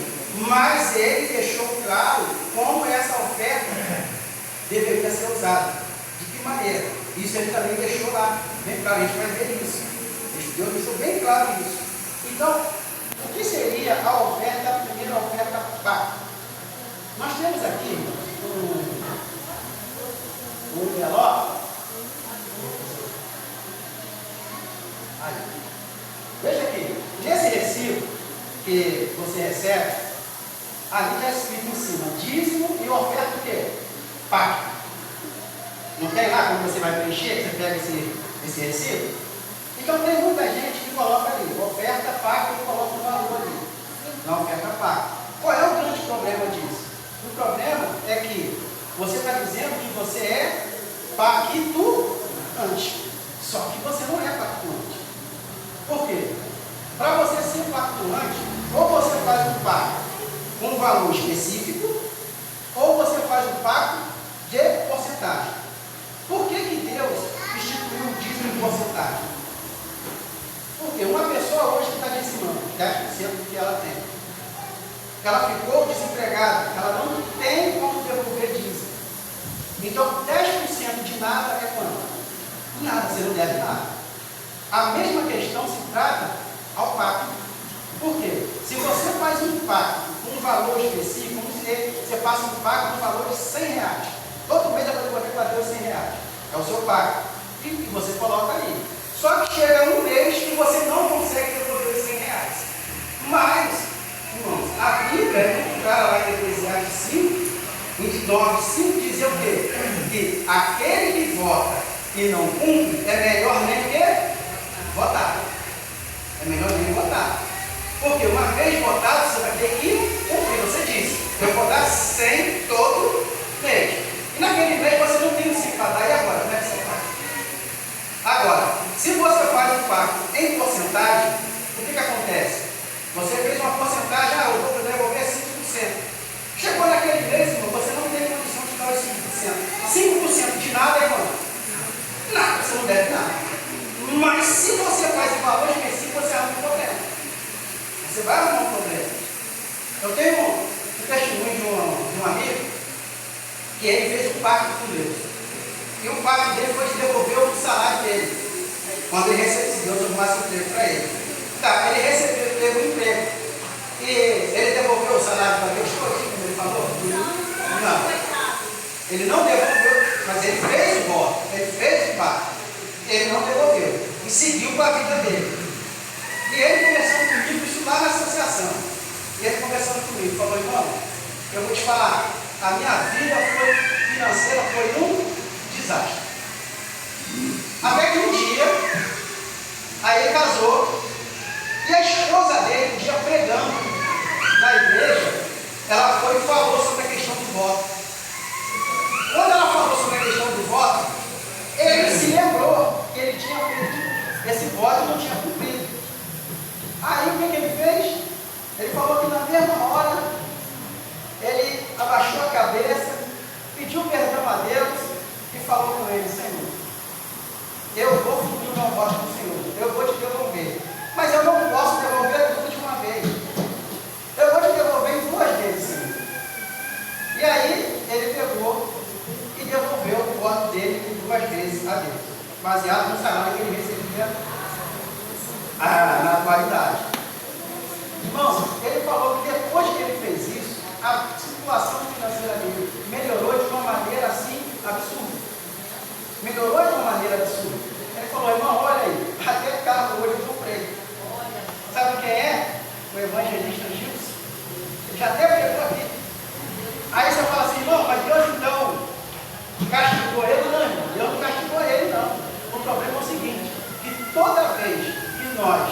mas ele deixou claro como essa oferta deveria ser usada. De que maneira? Isso ele também deixou lá, bem claro, a gente vai ver isso. Deus deixou bem claro isso. Então, o que seria a oferta, a primeira oferta pacto? Nós temos aqui um envelope. Veja aqui, nesse recibo que você recebe, ali está escrito em cima, dízimo e oferta o quê? Pacto. Não tem lá como você vai preencher, você pega esse recibo? Então tem muita gente que coloca ali, oferta pacto e coloca o valor ali, na oferta pacto. Qual é o grande problema disso? O problema é que você está dizendo que você é pactuante, só que você não é pactuante. Por quê? Para você ser pactuante, ou você faz um pacto com um valor específico, ou você faz um pacto de porcentagem. Por que Deus instituiu o dízimo de porcentagem? Porque uma pessoa hoje que está dizimando 10% do que ela tem, ela ficou desempregada, ela não tem como devolver dízimo. Então 10% de nada é quanto? Nada, você não deve nada. A mesma questão se trata ao pacto. Por quê? Se você faz um pacto com um valor específico, vamos dizer, você passa um pacto com um valor de R$100. Todo mês eu vou devolver para Deus R$100. É o seu pacto. E você coloca ali. Só que chega um mês que você não consegue devolver os R$100. Mas, irmãos, a Bíblia é muito clara lá em Eclesiastes 5, 29, 5, dizia o quê? Que aquele que vota e não cumpre é melhor nem que votar. É melhor nem votar. Porque uma vez votado, você vai ter que cumprir. Você disse, eu vou dar 100 todo mês. E naquele mês você não tem 100 para dar. E agora? Como é que você faz? Agora, se você faz um pacto em porcentagem, o que acontece? Você fez uma porcentagem, eu vou devolver 5%. Chegou naquele mês, irmão, você não tem condição de dar os 5%. 5% de nada é quanto? Nada, você não deve nada. Mas se você faz um valor específico, você arruma um problema. Você vai arrumar um problema. Eu tenho um testemunho de um amigo que ele fez um pacto com Deus. E o pacto dele foi de devolver o salário dele. Quando ele recebeu, se Deus arrumasse um emprego para ele. Tá, ele recebeu, teve um emprego. E ele devolveu o salário para Deus todinho, como ele falou? Não. Ele não devolveu, mas ele fez o voto, ele fez o pacto. Ele não devolveu. E seguiu com a vida dele. E ele conversando comigo, isso lá na associação. E ele conversando comigo, falou, irmão, eu vou te falar, a minha vida financeira foi um desastre. Até que um dia, aí ele casou, e a esposa dele, um dia pregando na igreja, ela foi e falou sobre a questão do voto. Quando ela falou sobre a questão do voto, ele se lembrou que ele tinha feito esse voto e não tinha cumprido. Aí o que ele fez? Ele falou que na mesma hora, ele abaixou a cabeça, pediu perdão a Deus e falou com ele, Senhor, eu vou cumprir o meu voto com o Senhor, eu vou te devolver, mas eu não posso devolver tudo de uma vez, eu vou te devolver em 2 vezes, Senhor. E aí ele pegou e devolveu o voto dele em 2 baseado no salário que ele recebia na atualidade. Irmãos, ele falou que depois que ele fez isso, a situação financeira dele melhorou de uma maneira assim absurda. Melhorou de uma maneira absurda. Ele falou, irmão, olha aí, até carro hoje eu comprei. Sabe quem é? O evangelista Gilson. Ele já até pegou aqui. Aí você fala assim, irmão, mas Deus então castigou ele? Não, irmão, Deus não castigou ele, não. O problema é o seguinte, que toda vez que nós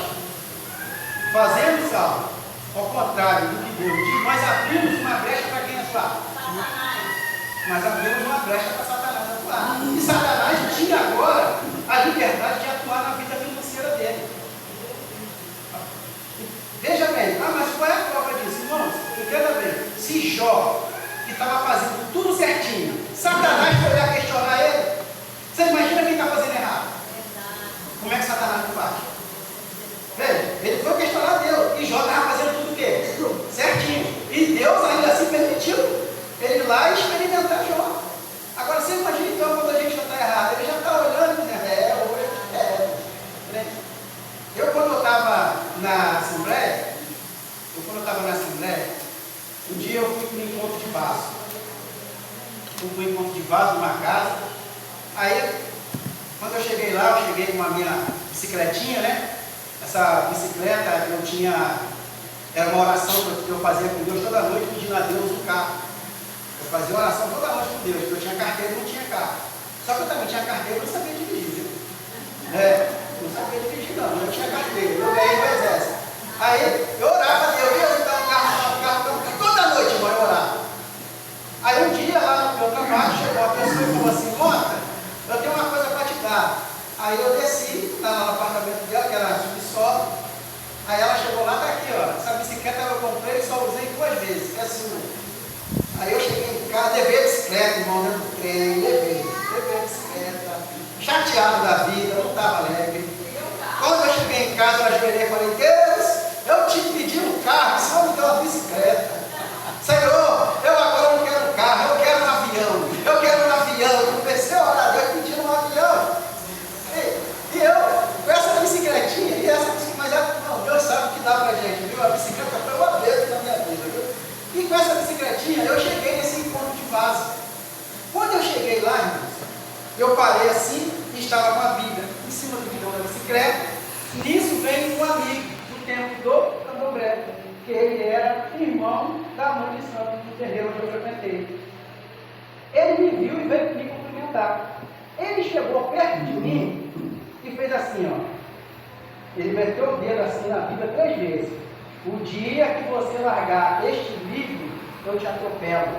fazemos algo ao contrário do que Deus diz, nós abrimos uma brecha para quem atuar? Nós abrimos uma brecha para Satanás atuar. E Satanás tinha agora a liberdade de atuar na vida financeira dele. Veja bem, mas qual é a prova disso, irmãos? Entenda bem, se Jó, que estava fazendo tudo certinho, Satanás foi lá questionar ele, você imagina quem está fazendo errado? Como é que Satanás não faz? Veja, ele foi questionar Deus, e Jó estava fazendo tudo o quê? Certinho. E Deus ainda assim permitiu ele ir lá e experimentar Jó. Agora você imagina então quando a gente já está errado, ele já está olhando e dizendo, eu quando eu estava na Assembleia, um dia eu fui para um encontro de vaso. Fui para um encontro de vaso numa casa. Aí, quando eu cheguei lá, eu cheguei com a minha bicicletinha, né? Essa bicicleta eu tinha, era uma oração que eu fazia com Deus toda noite, pedindo a Deus um carro. Eu fazia oração toda noite com Deus, porque eu tinha carteira e não tinha carro. Só que eu também tinha carteira e não sabia dirigir, viu? Não sabia dirigir não, eu tinha carteira, eu ganhei no exército. Aí eu orava a Deus, Deus, dá um carro, toda noite eu orava. Aí um dia lá no meu trabalho chegou a pessoa e falou assim, Mota, eu tenho uma coisa para te dar. Aí eu desci, estava no apartamento dela, que era subsolo. Aí ela chegou lá, tá aqui, ó. Essa bicicleta eu comprei e só usei 2 vezes, é sua. Aí eu cheguei em casa, levei a bicicleta, irmão, dentro do trem, levei a bicicleta, chateado da vida, não estava alegre. Quando eu cheguei em casa, eu ajoelhei e falei, Deus, eu te pedi um carro, só me deu uma bicicleta. Senhor, eu agora não quero um carro, eu quero um avião. Eu comecei a orar, Deus pedindo um avião. E eu, com essa bicicletinha, não, Deus sabe o que dá pra gente, viu? A bicicleta foi uma vez na minha vida, viu? E com essa bicicletinha, eu cheguei nesse encontro de vaso. Quando eu cheguei lá, irmãos, eu parei assim e estava com a Bíblia em cima do guidão da bicicleta. Nisso veio um amigo do tempo do Candomblé, que ele era irmão da mãe de santo do terreiro onde eu frequentei. Ele me viu e veio me cumprimentar. Ele chegou perto de mim e fez assim, ó. Ele meteu o dedo assim na Bíblia 3 vezes. O dia que você largar este livro, eu te atropelo.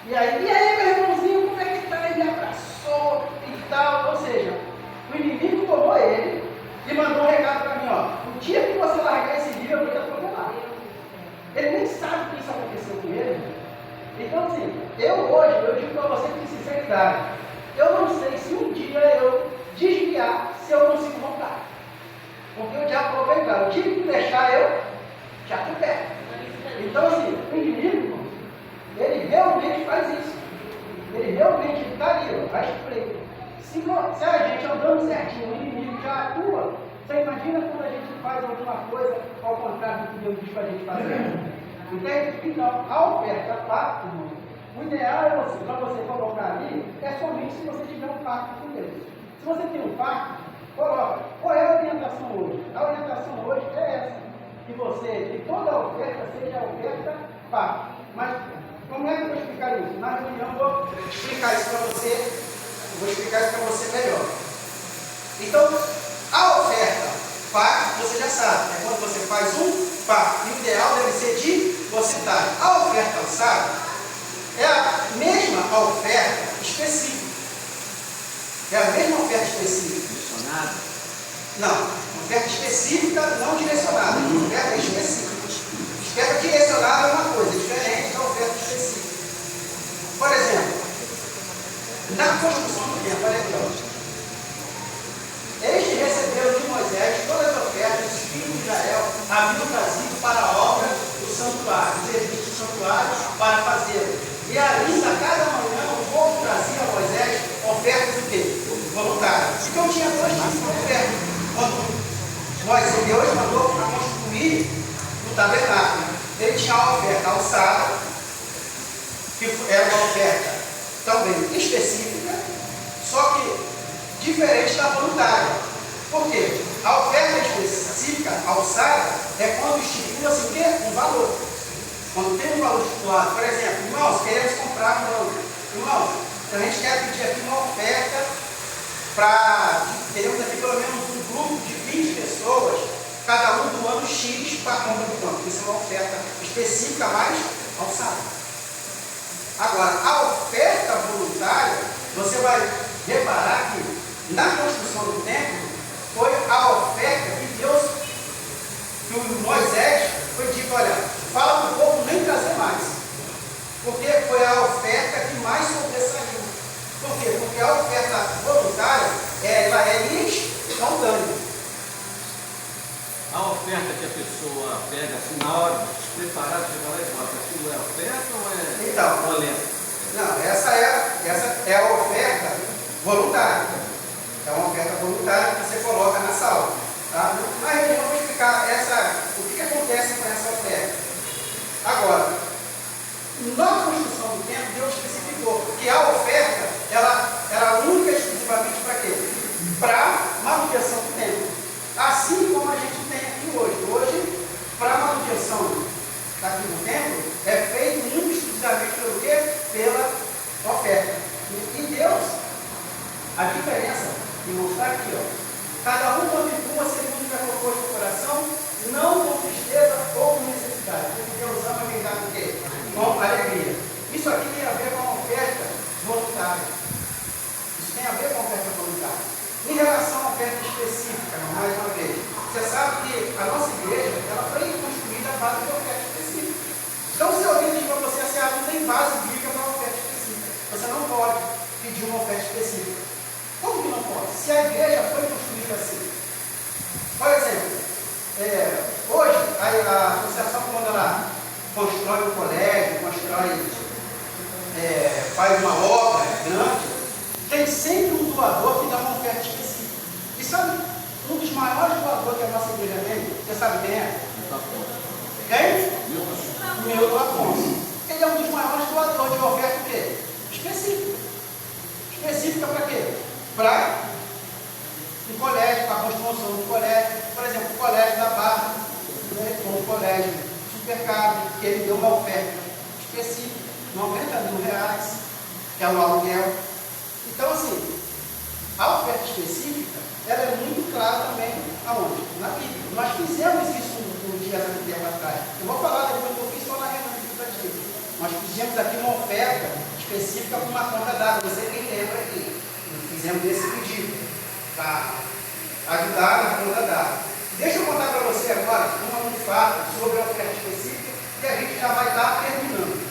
E aí, meu irmãozinho, como é que tá? Ele me abraçou e tal. Ou seja, o inimigo tomou ele e mandou um recado para mim, ó. O dia que você largar esse livro, eu vou te atropelar. Ele nem sabe que isso aconteceu com ele. Então, assim, eu digo para você com sinceridade, eu não sei se um dia eu desviar, se eu consigo voltar. Porque o diabo falou bem claro, o dia que deixar eu, te atropelo. Então, assim, o inimigo, ele realmente faz isso. Ele realmente está ali, ó, a espreita. Se a gente andando certinho, o inimigo já atua, você imagina quando a gente faz alguma coisa ao contrário do que Deus diz para a gente fazer. Entende? Então, a oferta, pacto, o ideal é você, para você colocar ali, é somente se você tiver um pacto com Deus. Se você tem um pacto, coloca. Qual é a orientação hoje? A orientação hoje é essa, que toda a oferta seja a oferta pacto. Mas como é que eu vou explicar isso? Na reunião eu vou explicar isso para você, melhor. Então, a oferta pacto, você já sabe, é quando você faz um pacto. E o ideal deve ser de você dar. A oferta alçada é a mesma oferta específica. É a mesma oferta específica. Direcionada? Não, oferta específica não direcionada. Oferta específica. Oferta direcionada é uma coisa diferente da oferta específica. Por exemplo, na construção do templo, olha aqui, ó. Eles receberam de Moisés todas as ofertas que os filhos de Israel haviam trazido para a obra do santuário, os serviços do santuário para fazê-lo. E ali, a cada manhã, o povo trazia a Moisés ofertas do quê? Voluntárias. tabernáculo. Ele tinha a oferta alçada, que era uma oferta também específica, só que diferente da voluntária. Por quê? A oferta específica alçada é quando estipula-se o quê? Um valor. Quando tem um valor estipulado, por exemplo, irmãos, queremos comprar um drone. Irmãos, a gente quer pedir aqui uma oferta teremos aqui pelo menos um grupo de 20 pessoas, cada um doando X para a compra do campo. Isso é uma oferta específica mais alçada. Agora, a oferta voluntária, você vai reparar que na construção do templo foi a oferta que Deus, que o Moisés foi dito, olha, fala para o povo nem trazer mais. Porque foi a oferta que mais sobressaiu. Por quê? Porque a oferta voluntária, ela é espontânea. A oferta que a pessoa pega assim na hora de se preparar, chegar lá e bota, aquilo é oferta ou é Então, coleta? Não, essa é a oferta voluntária. É uma oferta voluntária que você coloca na sala. Tá? Mas eu vou explicar o que acontece com essa oferta. Agora, na construção do templo, Deus especificou que a oferta ela era única e exclusivamente para quê? Para manutenção do templo. Assim como a gente tem aqui hoje. Hoje, para a manutenção aqui no templo, é feito única e exclusivamente pelo quê? Pela oferta. E Deus, a diferença, e mostrar aqui, ó, cada um contribua segundo o que é proposto no coração, não com tristeza ou com necessidade. Porque Deus ama quem dá com quê? Com alegria. Isso aqui tem a ver com a oferta voluntária. Isso tem a ver com a oferta voluntária. Em relação à oferta específica, mais uma vez, você sabe que a nossa igreja ela foi construída à base de oferta específica. Então, se alguém diz para você assim, não tem base bíblica para uma oferta específica, você não pode pedir uma oferta específica. Como que não pode? Se a igreja foi construída assim. Por exemplo, hoje a associação, quando ela constrói um colégio, faz uma obra grande, tem sempre um doador que dá uma oferta específica. E sabe, um dos maiores doadores que a nossa igreja tem, você sabe quem é? Quem? Milton Afonso. Ele é um dos maiores doadores de oferta o quê? Específica. Específica para quê? Para um colégio, para a construção do colégio. Por exemplo, o colégio da Barra, o colégio Supercado, que ele deu uma oferta específica, R$90 mil, que é o aluguel. Então, assim, a oferta específica, ela é muito clara também aonde? Na Bíblia. Nós fizemos isso um dia há tempo atrás. Eu vou falar depois que eu fiz só na reunião de Brasil. Nós fizemos aqui uma oferta específica para uma conta d'água. Você quem lembra aqui? Fizemos esse pedido para ajudar na conta d'água. Deixa eu contar para você agora um fato sobre a oferta específica que a gente já vai estar terminando.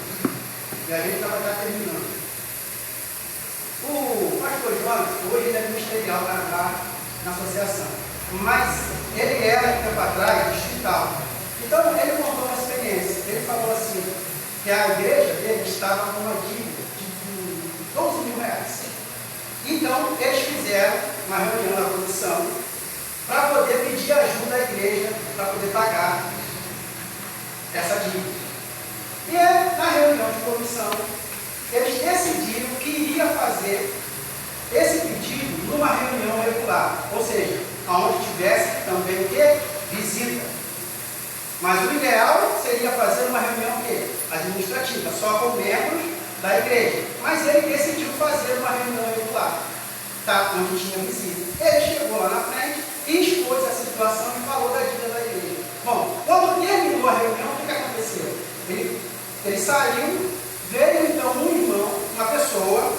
O pastor João, hoje ele é ministerial na associação, mas ele era, tempo atrás, distrital. Então, ele contou uma experiência. Ele falou assim, que a igreja dele estava com uma dívida de R$12 mil. Então, eles fizeram uma reunião na comissão para poder pedir ajuda à igreja para poder pagar essa dívida. E na reunião de comissão, eles decidiram que iria fazer esse pedido numa reunião regular, ou seja, onde tivesse também o quê? Visita. Mas o ideal seria fazer uma reunião o quê? Administrativa, só com membros da igreja. Mas ele decidiu fazer uma reunião regular, tá? Onde tinha visita. Ele chegou lá na frente e expôs a situação e falou da dívida da igreja. Bom, quando terminou a reunião, o que aconteceu? Ele saiu, veio então um irmão, uma pessoa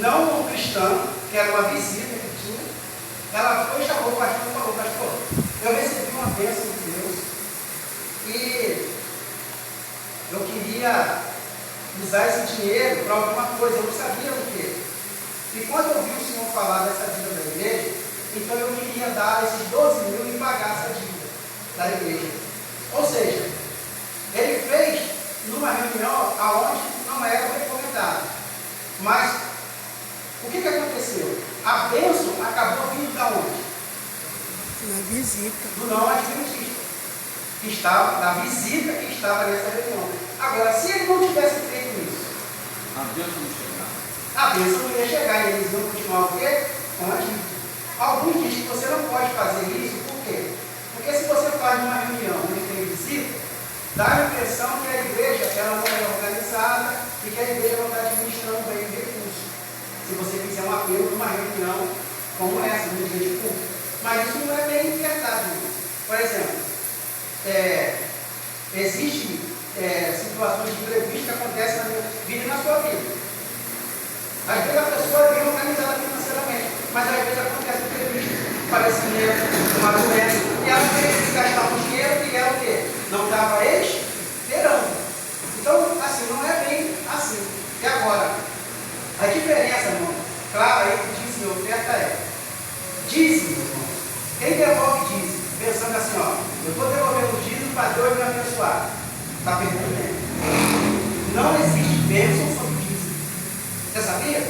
não cristã, que era uma visita que tinha. Ela foi, chamou o pastor e falou: pastor, eu recebi uma bênção de Deus e eu queria usar esse dinheiro para alguma coisa, eu não sabia o quê. E quando eu vi o senhor falar dessa dívida da igreja, então eu queria dar esses 12 mil e pagar essa dívida da igreja. Ou seja, ele fez numa reunião aonde não era recomendado. Mas o que aconteceu? A bênção acabou vindo de onde? Na visita. do não adventista, que estava, da visita que estava nessa reunião. Agora, se ele não tivesse feito isso, A bênção não chegava. a bênção não ia chegar e eles iam continuar o quê? Com a dívida. Alguns dizem que você não pode fazer isso, por quê? Porque se você faz uma reunião onde tem visita, dá a impressão que a igreja ela não é organizada e que a igreja não está administrando bem o recurso. Se você fizer um apelo para uma reunião como essa, no dia de culto. Mas isso não é bem verdade. Por exemplo, existem situações de imprevisto que acontecem na minha vida e na sua vida. Às vezes a pessoa é bem organizada financeiramente, mas às vezes acontece um imprevisto, falecimento, uma doença, e ela tem que gastar um dinheiro que é o quê? Não estava esperando. Então, assim, não é bem assim. E agora, a diferença, irmão, claro, aí que dízimo e oferta é dízimo, irmão. Quem devolve dízimo, pensando assim, ó, eu estou devolvendo o dízimo para Deus me abençoar. Está perdendo tempo. Não existe bênção sobre dízimo. Você sabia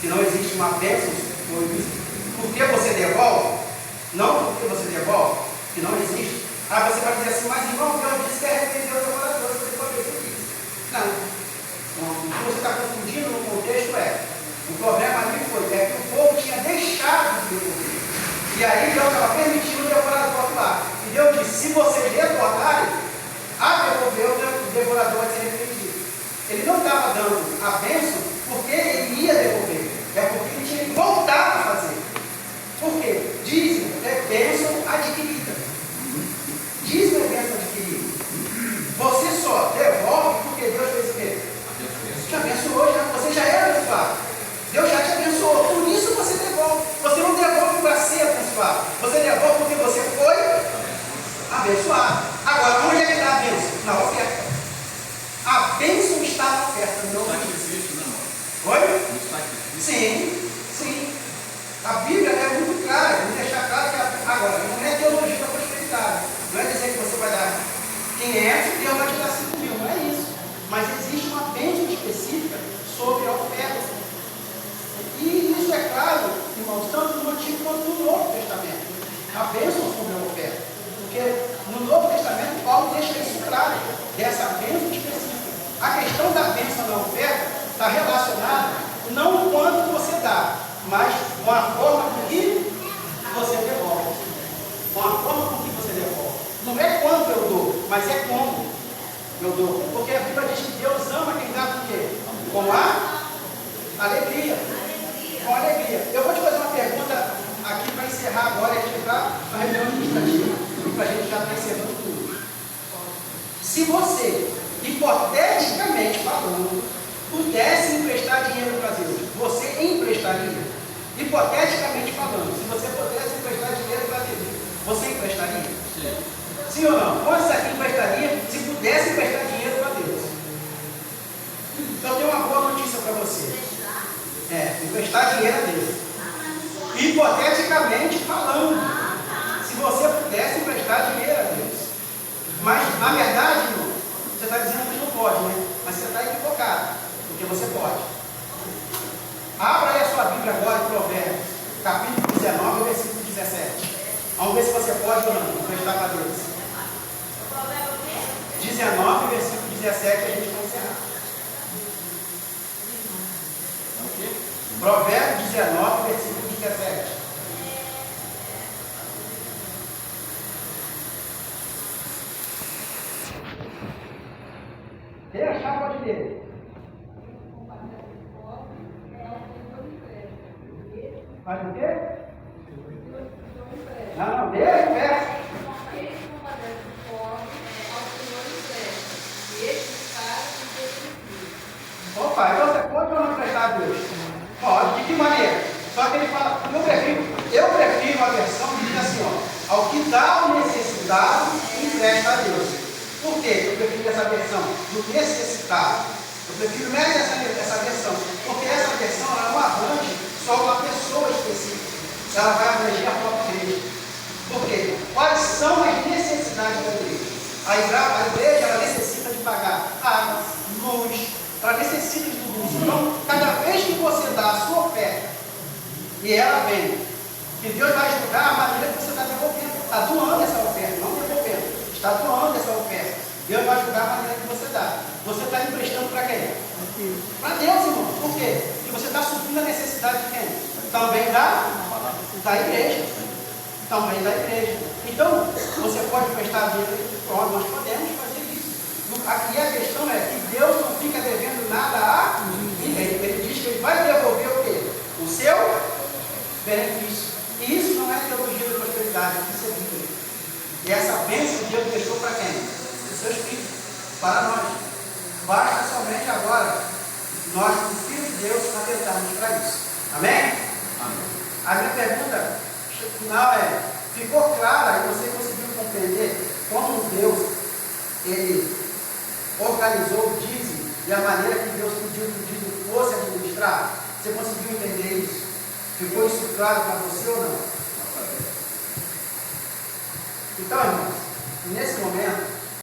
que não existe uma bênção sobre dízimo? Porque você devolve? Não porque você devolve, que não existe. Aí você vai dizer assim, mas irmão, Deus disse que arrependeu o devorador, você pode ver isso. Não. O que você está confundindo no contexto o problema ali foi que o povo tinha deixado de devolver. E aí Deus estava permitindo o devorador atuar. E Deus disse, se vocês retornarem a devolver, o devorador vai ser arrependido. Ele não estava dando a bênção porque ele ia devolver. É porque ele tinha que voltar a fazer. Por quê? Dízimo é bênção adquirida. Dízimo é bênção adquirida. Você só devolve porque Deus fez o quê? Te abençoou, você já é abençoado. Deus já te abençoou, por isso você devolve. Você não devolve para ser abençoado. Você devolve porque você foi abençoado. Agora, onde é que está a bênção? Na oferta. A bênção está na oferta, não no sacrifício, né, irmão? Oi? No sacrifício. Sim, sim. A Bíblia é muito clara, me deixar claro que agora, não é teologia da prosperidade. Não é dizer que você vai dar 500 e Deus vai te dar 5 mil, não é isso. Mas existe uma bênção específica sobre a oferta. E isso é claro, irmãos, tanto no Antigo quanto no Novo Testamento. A bênção sobre a oferta. Porque no Novo Testamento, Paulo deixa isso claro, dessa bênção específica. A questão da bênção na oferta está relacionada não com quanto você dá, mas com a forma com que você devolve. Com a forma com que você devolve. Não é quanto eu dou, mas é como eu dou. Porque a Bíblia diz que Deus ama quem dá com quê? Com a alegria. Com alegria. Eu vou te fazer uma pergunta aqui para encerrar agora e a gente entrar na reunião administrativa. Para a gente já estar encerrando tudo. Se você, hipoteticamente falando, pudesse emprestar dinheiro para Deus, você emprestaria? Hipoteticamente falando, se você pudesse emprestar dinheiro para Deus, você emprestaria? Sim. Sim ou não? Quantos aqui emprestaria se pudesse emprestar dinheiro para Deus? Então eu tenho uma boa notícia para você. Emprestar dinheiro a Deus. Hipoteticamente falando, se você pudesse emprestar dinheiro a Deus. Mas, na verdade, irmão, você está dizendo que não pode, né? Mas você está equivocado, porque você pode. Abra aí a sua Bíblia agora em Provérbios, capítulo 19, versículo 17. Vamos ver se você pode ou não emprestar para Deus. 19, versículo 17, a gente vai encerrar. Provérbios 19, versículo 17. Quem achar pode ler. Faz o quê? Não, deixa o verso. Opa, então você pode ou não emprestar a Deus? Pode, de que maneira? Só que ele fala, eu prefiro a versão que diz assim, ó, ao que dá ao necessitado, empresta a Deus. Por quê? Eu prefiro essa versão do necessitado. Eu prefiro mais essa versão, porque essa versão ela não abrange só uma pessoa específica. Ela vai abranger a própria igreja. Por quê? Quais são as necessidades da igreja? A igreja ela necessita de pagar água, luz, ela necessita de tudo isso. Então, cada vez que você dá a sua oferta, e ela vem Que Deus vai julgar a maneira que você está devolvendo. Está doando essa oferta, não devolvendo. Está doando essa oferta. Deus vai julgar a maneira que você dá. Você está emprestando para quem? Para Deus, irmão. Por quê? Porque você está suprindo a necessidade de quem? Também da igreja. Também da igreja. Então, você pode prestar dinheiro. Pronto, nós podemos fazer isso. Aqui a questão é que Deus não fica devendo nada a ninguém. Ele diz que ele vai devolver o quê? O seu benefício. E isso não é teologia da prosperidade, isso é Bíblia. E essa bênção Deus deixou para quem? Os seus filhos, para nós. Basta somente agora nós, os filhos de Deus, atentarmos para isso. Amém? Amém. A minha pergunta final é: ficou clara e você conseguiu compreender como Deus ele organizou o dízimo e a maneira que Deus pediu que o dízimo fosse administrado? Você conseguiu entender isso? Ficou isso claro para você ou não? Então, irmãos, nesse momento,